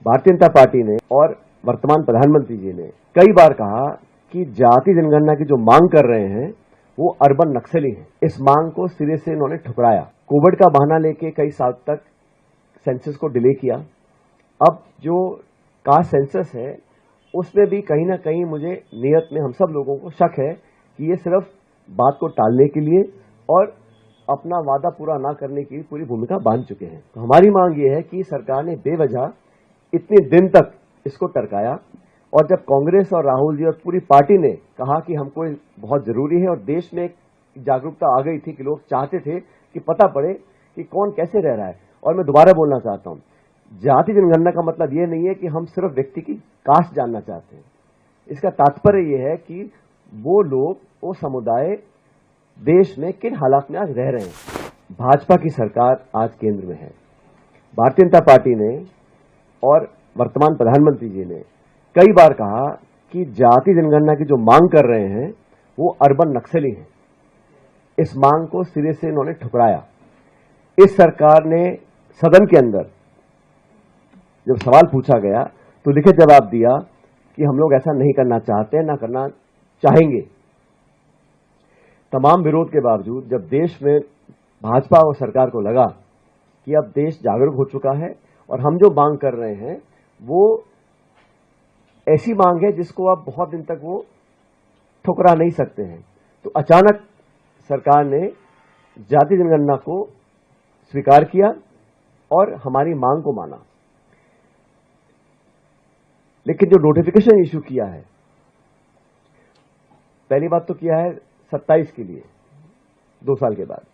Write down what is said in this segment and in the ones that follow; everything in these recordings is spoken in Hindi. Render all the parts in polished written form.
भारतीय जनता पार्टी ने और वर्तमान प्रधानमंत्री जी ने कई बार कहा कि जाति जनगणना की जो मांग कर रहे हैं वो अर्बन नक्सली है। इस मांग को सिरे से इन्होंने ठुकराया। कोविड का बहाना लेके कई साल तक सेंसस को डिले किया। अब जो कास्ट सेंसस है उसमें भी कहीं ना कहीं मुझे नियत में हम सब लोगों को शक है कि ये सिर्फ बात को टालने के लिए और अपना वादा पूरा ना करने की पूरी भूमिका बांध चुके हैं। तो हमारी मांग ये है कि सरकार ने बेवजह इतने दिन तक इसको टरकाया और जब कांग्रेस और राहुल जी और पूरी पार्टी ने कहा कि हमको बहुत जरूरी है और देश में एक जागरूकता आ गई थी कि लोग चाहते थे कि पता पड़े कि कौन कैसे रह रहा है। और मैं दोबारा बोलना चाहता हूं, जाति जनगणना का मतलब यह नहीं है कि हम सिर्फ व्यक्ति की कास्ट जानना चाहते हैं। इसका तात्पर्य यह है कि वो लोग, वो समुदाय देश में किन हालात में आज रह रहे हैं। भाजपा की सरकार आज केंद्र में है। भारतीय जनता पार्टी ने और वर्तमान प्रधानमंत्री जी ने कई बार कहा कि जाति जनगणना की जो मांग कर रहे हैं वो अर्बन नक्सली है। इस मांग को सिरे से इन्होंने ठुकराया। इस सरकार ने सदन के अंदर जब सवाल पूछा गया तो लिखित जवाब दिया कि हम लोग ऐसा नहीं करना चाहते, ना करना चाहेंगे। तमाम विरोध के बावजूद जब देश में भाजपा और सरकार को लगा कि अब देश जागरूक हो चुका है और हम जो मांग कर रहे हैं वो ऐसी मांग है जिसको अब बहुत दिन तक वो ठुकरा नहीं सकते हैं, तो अचानक सरकार ने जाति जनगणना को स्वीकार किया और हमारी मांग को माना। लेकिन जो नोटिफिकेशन इशू किया है, पहली बात तो किया है 27 के लिए 2 साल के बाद।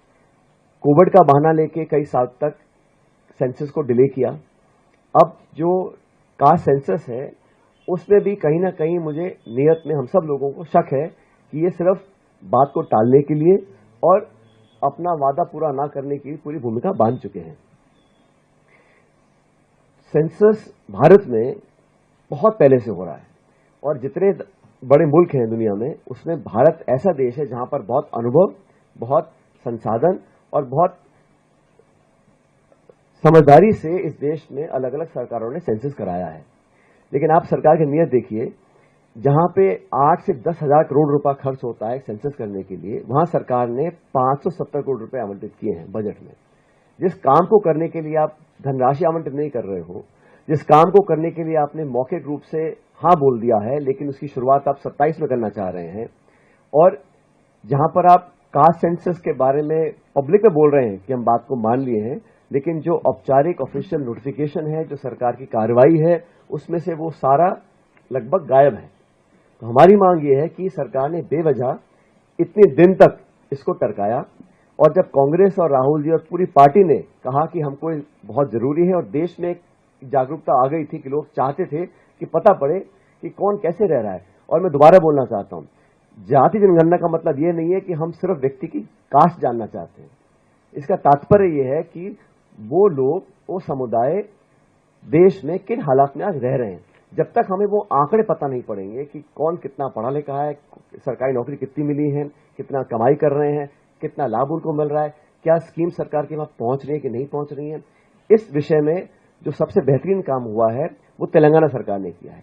कोविड का बहाना लेके कई साल तक सेंसस को डिले किया। अब जो कास्ट सेंसस है उसमें भी कहीं ना कहीं मुझे नियत में हम सब लोगों को शक है कि ये सिर्फ बात को टालने के लिए और अपना वादा पूरा ना करने की पूरी भूमिका बांध चुके हैं। सेंसस भारत में बहुत पहले से हो रहा है और जितने बड़े मुल्क हैं दुनिया में उसमें भारत ऐसा देश है जहां पर बहुत अनुभव, बहुत संसाधन और बहुत समझदारी से इस देश में अलग अलग सरकारों ने सेंसस कराया है। लेकिन आप सरकार की नीयत देखिए, जहां पे 8 से 10 हजार करोड़ रुपया खर्च होता है सेंसस करने के लिए, वहां सरकार ने 570 करोड़ रुपए आवंटित किए हैं बजट में। जिस काम को करने के लिए आप धनराशि आवंटित नहीं कर रहे हो, जिस काम को करने के लिए आपने मौखिक रूप से हां बोल दिया है लेकिन उसकी शुरुआत आप 27 में करना चाह रहे हैं, और जहां पर आप कास्ट सेंसस के बारे में पब्लिक में बोल रहे हैं कि हम बात को मान लिए हैं, लेकिन जो औपचारिक ऑफिशियल नोटिफिकेशन है, जो सरकार की कार्रवाई है, उसमें से वो सारा लगभग गायब है। तो हमारी मांग ये है कि सरकार ने बेवजह इतने दिन तक इसको टरकाया और जब कांग्रेस और राहुल जी और पूरी पार्टी ने कहा कि हमको बहुत जरूरी है और देश में एक जागरूकता आ गई थी कि लोग चाहते थे कि पता पड़े कि कौन कैसे रह रहा है। और मैं दोबारा बोलना चाहता हूं, जाति जनगणना का मतलब यह नहीं है कि हम सिर्फ व्यक्ति की कास्ट जानना चाहते हैं। इसका तात्पर्य यह है कि वो लोग, वो समुदाय देश में किन हालात में आज रह रहे हैं। जब तक हमें वो आंकड़े पता नहीं पड़ेंगे कि कौन कितना पढ़ा लिखा है, सरकारी नौकरी कितनी मिली है, कितना कमाई कर रहे हैं, कितना लाभ उनको मिल रहा है, क्या स्कीम सरकार के वहां पहुंच रही है कि नहीं पहुंच रही है, इस विषय में जो सबसे बेहतरीन काम हुआ है वो तेलंगाना सरकार ने किया है।